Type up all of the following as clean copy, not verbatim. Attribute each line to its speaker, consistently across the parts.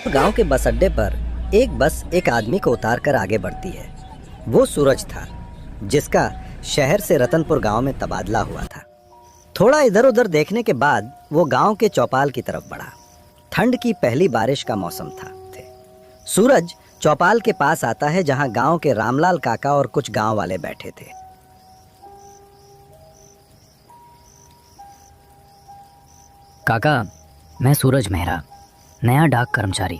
Speaker 1: गांव के बस अड्डे पर एक बस एक आदमी को उतार कर आगे बढ़ती है। वो सूरज था, जिसका शहर से रतनपुर गांव में तबादला हुआ था। थोड़ा इधर उधर देखने के बाद वो गांव के चौपाल की तरफ बढ़ा। ठंड की पहली बारिश का मौसम था। सूरज चौपाल के पास आता है, जहां गांव के रामलाल काका और कुछ गांव वाले बैठे थे।
Speaker 2: काका, मैं सूरज मेहरा, नया डाक कर्मचारी।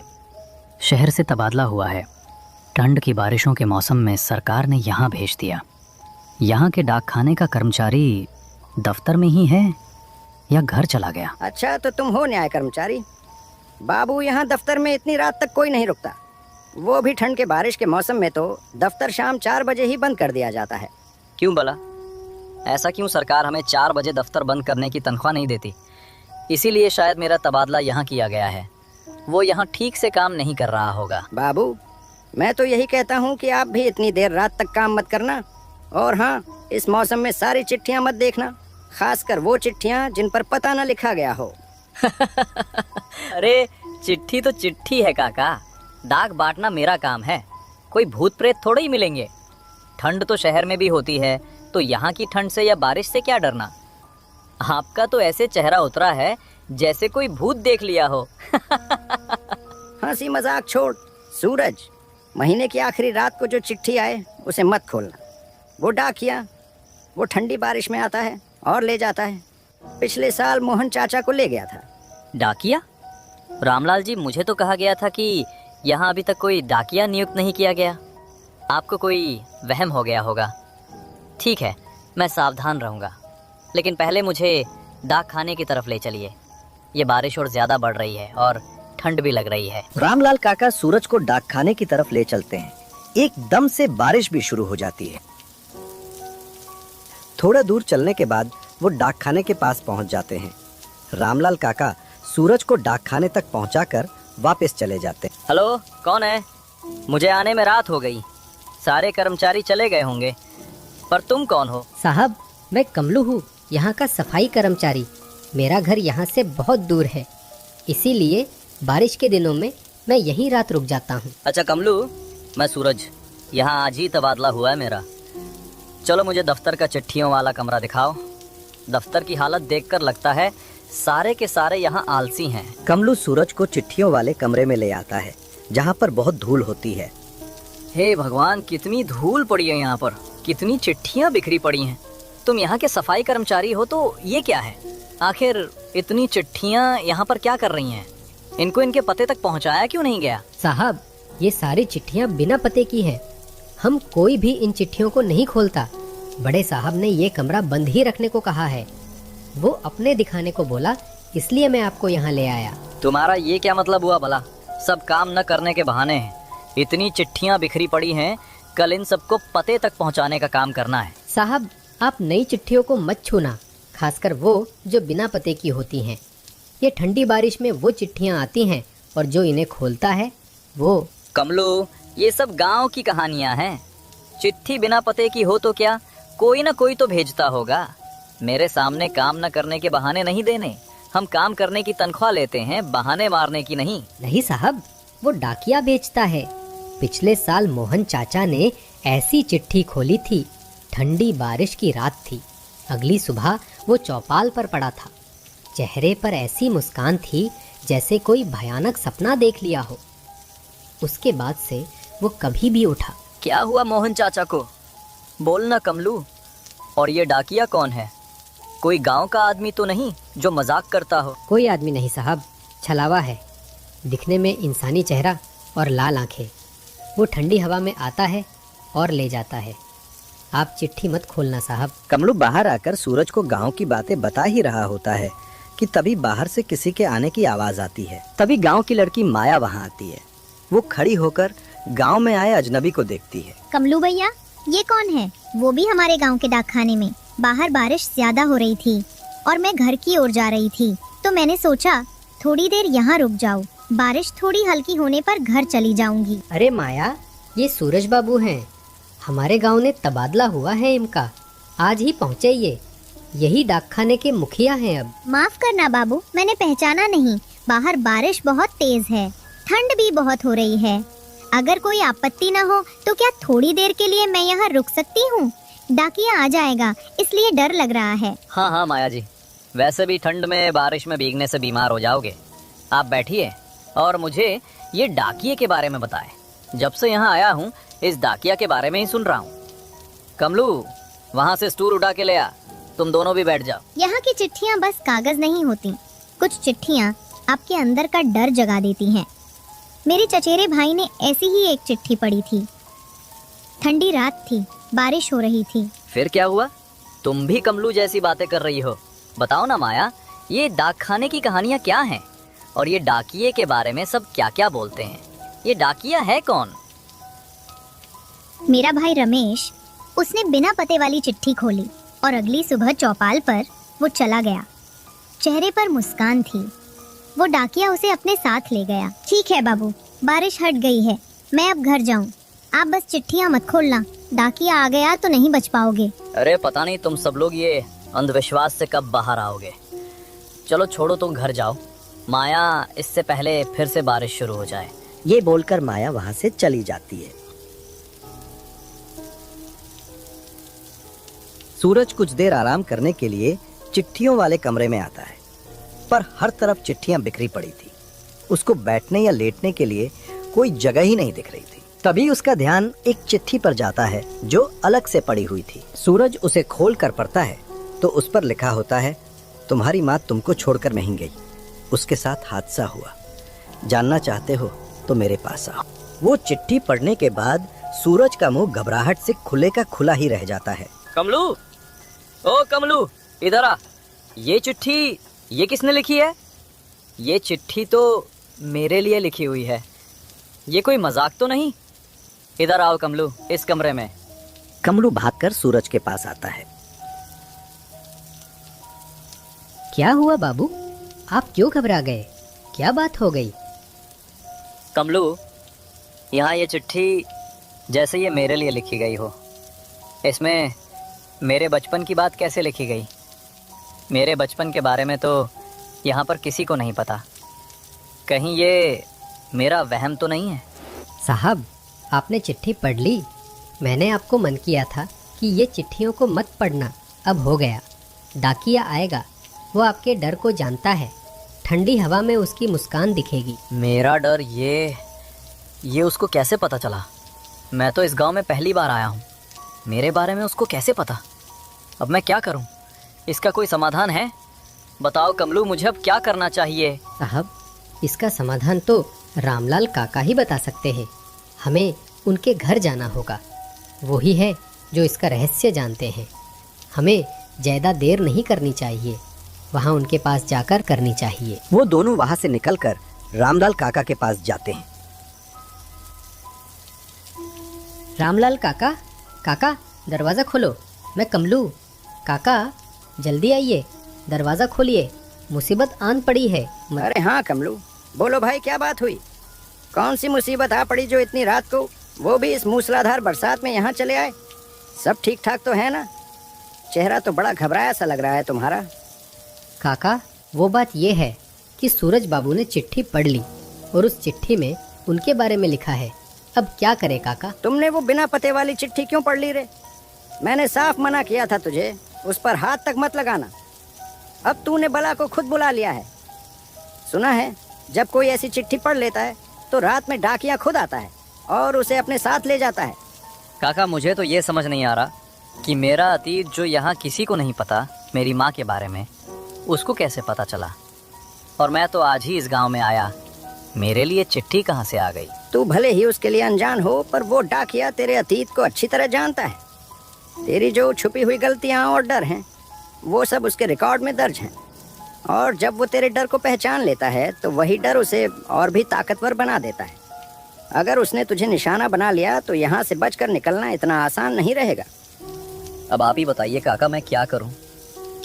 Speaker 2: शहर से तबादला हुआ है। ठंड की बारिशों के मौसम में सरकार ने यहाँ भेज दिया। यहाँ के डाक खाने का कर्मचारी दफ्तर में ही है या घर चला गया?
Speaker 1: अच्छा, तो तुम हो न्याय कर्मचारी। बाबू, यहाँ दफ्तर में इतनी रात तक कोई नहीं रुकता। वो भी ठंड के बारिश के मौसम में तो दफ्तर शाम 4 बजे ही बंद कर दिया जाता है।
Speaker 2: क्यों भला? ऐसा क्यों सरकार हमें 4 बजे दफ्तर बंद करने की तनख्वाह नहीं देती? इसीलिए शायद मेरा तबादला यहाँ किया गया है। वो यहाँ ठीक से काम नहीं कर रहा होगा।
Speaker 1: बाबू, मैं तो यही कहता हूँ कि आप भी इतनी देर रात तक काम मत करना। और हाँ, इस मौसम में सारी चिट्ठियाँ मत देखना, खासकर वो चिट्ठियाँ जिन पर पता न लिखा गया हो।
Speaker 2: अरे चिट्ठी तो चिट्ठी है काका। डाक बांटना मेरा काम है। कोई भूत प्रेत थोड़े ही मिलेंगे। ठंड तो शहर में भी होती है, तो यहाँ की ठंड से या बारिश से क्या डरना। आपका तो ऐसे चेहरा उतरा है जैसे कोई भूत देख लिया हो।
Speaker 1: हंसी मजाक छोड़ सूरज, महीने की आखिरी रात को जो चिट्ठी आए उसे मत खोलना। वो डाकिया वो ठंडी बारिश में आता है और ले जाता है। पिछले साल मोहन चाचा को ले गया था।
Speaker 2: डाकिया? रामलाल जी, मुझे तो कहा गया था कि यहाँ अभी तक कोई डाकिया नियुक्त नहीं किया गया। आपको कोई वहम हो गया होगा। ठीक है, मैं सावधान रहूँगा, लेकिन पहले मुझे डाक खाने की तरफ ले चलिए। ये बारिश और ज्यादा बढ़ रही है और ठंड भी लग रही है।
Speaker 1: रामलाल काका सूरज को डाक खाने की तरफ ले चलते हैं। एकदम से बारिश भी शुरू हो जाती है। थोड़ा दूर चलने के बाद वो डाक खाने के पास पहुंच जाते हैं। रामलाल काका सूरज को डाक खाने तक पहुंचाकर वापस चले जाते हैं।
Speaker 2: हेलो, कौन है? मुझे आने में रात हो गई। सारे कर्मचारी चले गए होंगे, पर तुम कौन हो?
Speaker 3: साहब, मैं कमलू हूँ, यहाँ का सफाई कर्मचारी। मेरा घर यहाँ से बहुत दूर है, इसीलिए बारिश के दिनों में मैं यहीं रात रुक जाता हूँ।
Speaker 2: अच्छा कमलू, मैं सूरज, यहाँ आज ही तबादला हुआ है मेरा। चलो मुझे दफ्तर का चिट्ठियों वाला कमरा दिखाओ। दफ्तर की हालत देखकर लगता है सारे के सारे यहाँ आलसी हैं।
Speaker 1: कमलू सूरज को चिट्ठियों वाले कमरे में ले आता है, जहाँ पर बहुत धूल होती है।
Speaker 2: हे भगवान, कितनी धूल पड़ी है यहाँ पर, कितनी चिट्ठियाँ बिखरी पड़ी हैं। तुम यहाँ के सफाई कर्मचारी हो तो ये क्या है? आखिर इतनी चिट्ठियाँ यहाँ पर क्या कर रही हैं? इनको इनके पते तक पहुँचाया क्यों नहीं गया?
Speaker 3: साहब, ये सारी चिट्ठियाँ बिना पते की हैं। हम कोई भी इन चिट्ठियों को नहीं खोलता। बड़े साहब ने ये कमरा बंद ही रखने को कहा है। वो अपने दिखाने को बोला, इसलिए मैं आपको यहाँ ले आया।
Speaker 2: तुम्हारा ये क्या मतलब हुआ भला? सब काम न करने के बहाने हैं। इतनी चिट्ठियाँ बिखरी पड़ी हैं, कल इन सबको पते तक पहुँचाने का काम करना है।
Speaker 3: साहब, आप नई चिट्ठियों को मत छूना, खासकर वो जो बिना पते की होती हैं। ये ठंडी बारिश में वो चिट्ठियाँ आती हैं और जो इन्हें खोलता है वो।
Speaker 2: कमलू, ये सब गांव की कहानियां हैं। चिट्ठी बिना पते की हो तो क्या, कोई ना कोई तो भेजता होगा। मेरे सामने काम न करने के बहाने नहीं देने। हम काम करने की तनख्वाह लेते हैं, बहाने मारने की नहीं।
Speaker 3: नहीं साहब, वो डाकिया बेचता है। पिछले साल मोहन चाचा ने ऐसी चिट्ठी खोली थी। ठंडी बारिश की रात थी। अगली सुबह वो चौपाल पर पड़ा था। चेहरे पर ऐसी मुस्कान थी जैसे कोई भयानक सपना देख लिया हो। उसके बाद से वो कभी भी उठा।
Speaker 2: क्या हुआ मोहन चाचा को? बोलना कमलू। और ये डाकिया कौन है? कोई गांव का आदमी तो नहीं जो मजाक करता हो?
Speaker 3: कोई आदमी नहीं साहब, छलावा है। दिखने में इंसानी चेहरा और लाल आंखें। वो ठंडी हवा में आता है और ले जाता है। आप चिट्ठी मत खोलना साहब।
Speaker 1: कमलू बाहर आकर सूरज को गांव की बातें बता ही रहा होता है कि तभी बाहर से किसी के आने की आवाज आती है। तभी गांव की लड़की माया वहां आती है। वो खड़ी होकर गांव में आए अजनबी को देखती है।
Speaker 4: कमलू भैया, ये कौन है? वो भी हमारे गांव के डाकखाने में। बाहर बारिश ज्यादा हो रही थी और मैं घर की ओर जा रही थी, तो मैंने सोचा थोड़ी देर यहाँ रुक जाऊँ। बारिश थोड़ी हल्की होने पर घर चली जाऊंगी।
Speaker 3: अरे माया, ये सूरज बाबू हैं। हमारे गांव ने तबादला हुआ है इनका। आज ही पहुँचे ये। यही डाकखाने के मुखिया हैं अब।
Speaker 4: माफ करना बाबू, मैंने पहचाना नहीं। बाहर बारिश बहुत तेज है। ठंड भी बहुत हो रही है। अगर कोई आपत्ति न हो तो क्या थोड़ी देर के लिए मैं यहाँ रुक सकती हूँ? डाकिया आ जाएगा, इसलिए डर लग रहा है।
Speaker 2: हाँ हाँ माया जी, वैसे भी ठंड में बारिश में भीगने से बीमार हो जाओगे। आप बैठिए और मुझे ये डाकिये के बारे में बताएं। जब से यहाँ आया हूँ इस डाकिया के बारे में ही सुन रहा हूँ। कमलू, वहाँ से स्टूल उठा के ले आ, तुम दोनों भी बैठ जाओ।
Speaker 4: यहाँ की चिट्ठियाँ बस कागज नहीं होती, कुछ चिट्ठियाँ आपके अंदर का डर जगा देती हैं। मेरे चचेरे भाई ने ऐसी ही एक चिट्ठी पढ़ी थी। ठंडी रात थी, बारिश हो रही थी।
Speaker 2: फिर क्या हुआ? तुम भी कमलू जैसी बातें कर रही हो। बताओ ना माया, ये डाक खाने की कहानियाँ क्या हैं? और ये डाकिये के बारे में सब क्या क्या बोलते हैं? ये डाकिया है कौन?
Speaker 4: मेरा भाई रमेश, उसने बिना पते वाली चिट्ठी खोली और अगली सुबह चौपाल पर वो चला गया। चेहरे पर मुस्कान थी। वो डाकिया उसे अपने साथ ले गया। ठीक है बाबू, बारिश हट गई है, मैं अब घर जाऊं। आप बस चिट्ठियाँ मत खोलना, डाकिया आ गया तो नहीं बच पाओगे।
Speaker 2: अरे पता नहीं तुम सब लोग ये अंधविश्वास से कब बाहर आओगे। चलो छोड़ो, तुम घर जाओ। माया, इससे पहले फिर से बारिश शुरू हो जाए।
Speaker 1: ये बोलकर माया वहां से चली जाती है। सूरज कुछ देर आराम करने के लिए चिट्ठियों वाले कमरे में आता है, पर हर तरफ चिट्ठियां बिखरी पड़ी थी। उसको बैठने या लेटने के लिए कोई जगह ही नहीं दिख रही थी। तभी उसका ध्यान एक चिट्ठी पर जाता है जो अलग से पड़ी हुई थी। सूरज उसे खोल कर पढ़ता है तो उस पर लिखा होता है, तुम्हारी माँ तुमको छोड़कर नहीं गई, उसके साथ हादसा हुआ, जानना चाहते हो तो मेरे पास आओ। वो चिट्ठी पढ़ने के बाद सूरज का मुंह घबराहट से खुले का खुला ही रह जाता है।
Speaker 2: कमलू, ओ कमलू, इधर आ। ये चिट्ठी ये किसने लिखी है? ये चिट्ठी तो मेरे लिए लिखी हुई है। ये कोई मजाक तो नहीं? इधर आओ कमलू, इस कमरे में।
Speaker 1: कमलू भागकर सूरज के पास आता है।
Speaker 3: क्या हुआ बाबू, आप क्यों घबरा गए? क्या बात हो गई?
Speaker 2: कमलू, यहाँ ये चिट्ठी जैसे ये मेरे लिए लिखी गई हो। इसमें मेरे बचपन की बात कैसे लिखी गई? मेरे बचपन के बारे में तो यहाँ पर किसी को नहीं पता। कहीं ये मेरा वहम तो नहीं है?
Speaker 3: साहब, आपने चिट्ठी पढ़ ली। मैंने आपको मन किया था कि ये चिट्ठियों को मत पढ़ना, अब हो गया। डाकिया आएगा, वो आपके डर को जानता है। ठंडी हवा में उसकी मुस्कान दिखेगी।
Speaker 2: मेरा डर, ये उसको कैसे पता चला? मैं तो इस गांव में पहली बार आया हूँ। मेरे बारे में उसको कैसे पता? अब मैं क्या करूँ? इसका कोई समाधान है? बताओ कमलू, मुझे अब क्या करना चाहिए?
Speaker 3: साहब, इसका समाधान तो रामलाल काका ही बता सकते हैं। हमें उनके घर जाना होगा। वो ही है जो इसका रहस्य जानते हैं। हमें ज़्यादा देर नहीं करनी चाहिए, वहाँ उनके पास जाकर करनी चाहिए।
Speaker 1: वो दोनों वहाँ से निकलकर रामलाल काका के पास जाते हैं।
Speaker 3: रामलाल काका, काका दरवाज़ा खोलो, मैं कमलू। काका जल्दी आइए, दरवाज़ा खोलिए, मुसीबत आन पड़ी है।
Speaker 5: अरे हाँ कमलू, बोलो भाई, क्या बात हुई? कौन सी मुसीबत आ पड़ी जो इतनी रात को, वो भी इस मूसलाधार बरसात में यहाँ चले आए? सब ठीक ठाक तो है ना? चेहरा तो बड़ा घबराया सा लग रहा है तुम्हारा।
Speaker 3: काका, वो बात ये है कि सूरज बाबू ने चिट्ठी पढ़ ली और उस चिट्ठी में उनके बारे में लिखा है। अब क्या करे काका?
Speaker 5: तुमने वो बिना पते वाली चिट्ठी क्यों पढ़ ली रे? मैंने साफ मना किया था तुझे उस पर हाथ तक मत लगाना। अब तूने बला को खुद बुला लिया है। सुना है जब कोई ऐसी चिट्ठी पढ़ लेता है तो रात में डाकिया खुद आता है और उसे अपने साथ ले जाता है।
Speaker 2: काका, मुझे तो ये समझ नहीं आ रहा कि मेरा अतीत जो यहाँ किसी को नहीं पता, मेरी माँ के बारे में, उसको कैसे पता चला। और मैं तो आज ही इस गांव में आया, मेरे लिए चिट्ठी कहाँ से आ गई?
Speaker 5: तू भले ही उसके लिए अनजान हो, पर वो डाकिया तेरे अतीत को अच्छी तरह जानता है। तेरी जो छुपी हुई गलतियाँ और डर हैं, वो सब उसके रिकॉर्ड में दर्ज हैं। और जब वो तेरे डर को पहचान लेता है तो वही डर उसे और भी ताकतवर बना देता है। अगर उसने तुझे निशाना बना लिया तो यहाँ से बचकर निकलना इतना आसान नहीं रहेगा।
Speaker 2: अब आप ही बताइए काका, मैं क्या करूं?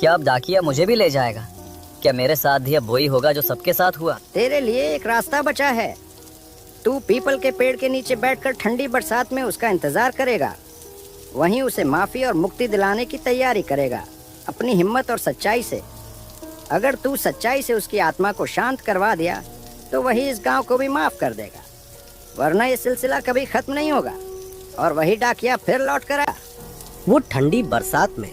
Speaker 2: क्या अब डाकिया मुझे भी ले जाएगा? क्या मेरे साथ भी अब वही होगा जो सबके साथ हुआ?
Speaker 5: तेरे लिए एक रास्ता बचा है। तू पीपल के पेड़ के नीचे बैठकर ठंडी बरसात में उसका इंतजार करेगा। वहीं उसे माफी और मुक्ति दिलाने की तैयारी करेगा, अपनी हिम्मत और सच्चाई से। अगर तू सच्चाई से उसकी आत्मा को शांत करवा दिया तो वही इस गांव को भी माफ कर देगा, वरना ये सिलसिला कभी खत्म नहीं होगा। और वही डाकिया फिर लौट कर आया।
Speaker 1: वो ठंडी बरसात में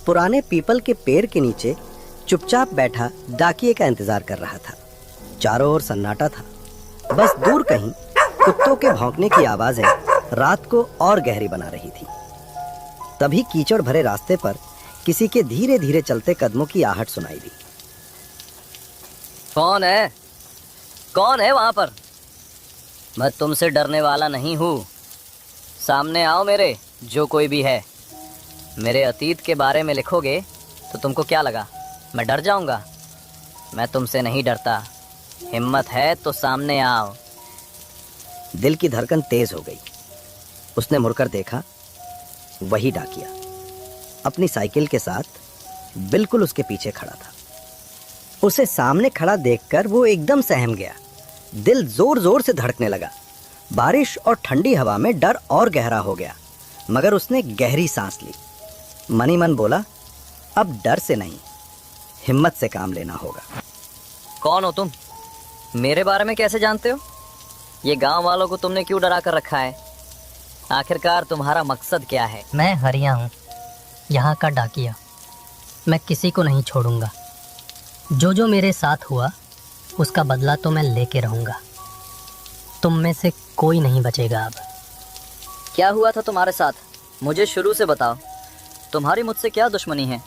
Speaker 1: पुराने पीपल के पेड़ के नीचे चुपचाप बैठा डाकिये का इंतजार कर रहा था। चारों ओर सन्नाटा था, बस दूर कहीं कुत्तों के भौंकने की आवाजें रात को और गहरी बना रही थी। तभी कीचड़ भरे रास्ते पर किसी के धीरे धीरे चलते कदमों की आहट सुनाई दी।
Speaker 2: कौन है? कौन है वहां पर? मैं तुमसे डरने वाला नहीं हूँ। सामने आओ मेरे, जो कोई भी है। मेरे अतीत के बारे में लिखोगे तो तुमको क्या लगा मैं डर जाऊंगा? मैं तुमसे नहीं डरता। हिम्मत है तो सामने आओ।
Speaker 1: दिल की धड़कन तेज हो गई। उसने मुड़कर देखा, वही डाकिया अपनी साइकिल के साथ बिल्कुल उसके पीछे खड़ा था। उसे सामने खड़ा देखकर वो एकदम सहम गया। दिल जोर जोर से धड़कने लगा। बारिश और ठंडी हवा में डर और गहरा हो गया, मगर उसने गहरी सांस ली। मनी मन बोला, अब डर से नहीं, हिम्मत से काम लेना होगा।
Speaker 2: कौन हो तुम? मेरे बारे में कैसे जानते हो? ये गांव वालों को तुमने क्यों डरा कर रखा है? आखिरकार तुम्हारा मकसद क्या है?
Speaker 3: मैं हरिया हूँ, यहाँ का डाकिया। मैं किसी को नहीं छोड़ूंगा। जो मेरे साथ हुआ उसका बदला तो मैं लेके रहूंगा। तुम में से कोई नहीं बचेगा अब।
Speaker 2: क्या हुआ था तुम्हारे साथ? मुझे शुरू से बताओ। तुम्हारी मुझसे क्या दुश्मनी है?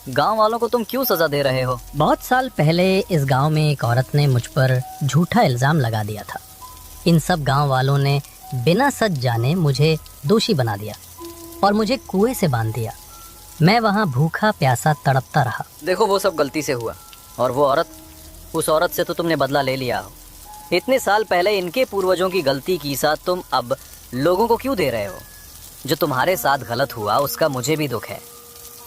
Speaker 2: गांव वालों को तुम क्यों सजा दे रहे हो?
Speaker 3: बहुत साल पहले इस गांव में एक औरत ने मुझ पर झूठा इल्जाम लगा दिया था। इन सब गांव वालों ने बिना सच जाने मुझे दोषी बना दिया और मुझे कुएं से बांध दिया। मैं वहां भूखा प्यासा तड़पता रहा।
Speaker 2: देखो, वो सब गलती से हुआ, और वो औरत, उस औरत से तो तुमने बदला ले लिया हो। इतने साल पहले इनके पूर्वजों की गलती की साथ तुम अब लोगों को क्यों दे रहे हो? जो तुम्हारे साथ गलत हुआ उसका मुझे भी दुख है,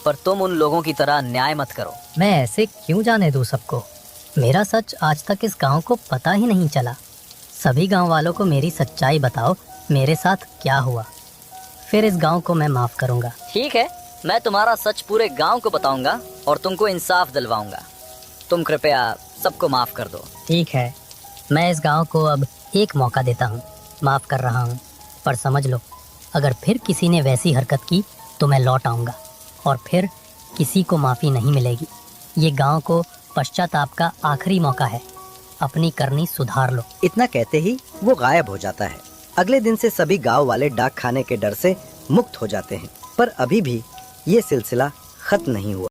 Speaker 2: पर तुम उन लोगों की तरह अन्याय मत करो।
Speaker 3: मैं ऐसे क्यों जाने दूं सबको? मेरा सच आज तक इस गांव को पता ही नहीं चला। सभी गांव वालों को मेरी सच्चाई बताओ, मेरे साथ क्या हुआ, फिर इस गांव को मैं माफ करूंगा।
Speaker 2: ठीक है, मैं तुम्हारा सच पूरे गांव को बताऊंगा और तुमको इंसाफ दिलवाऊंगा। तुम कृपया सबको माफ कर दो।
Speaker 3: ठीक है, मैं इस गांव को अब एक मौका देता हूँ, माफ कर रहा हूँ। पर समझ लो, अगर फिर किसी ने वैसी हरकत की तो मैं लौट आऊँगा और फिर किसी को माफ़ी नहीं मिलेगी। ये गांव को पश्चाताप का आखिरी मौका है, अपनी करनी सुधार लो।
Speaker 1: इतना कहते ही वो गायब हो जाता है। अगले दिन से सभी गांव वाले डाक खाने के डर से मुक्त हो जाते हैं, पर अभी भी ये सिलसिला खत्म नहीं हुआ।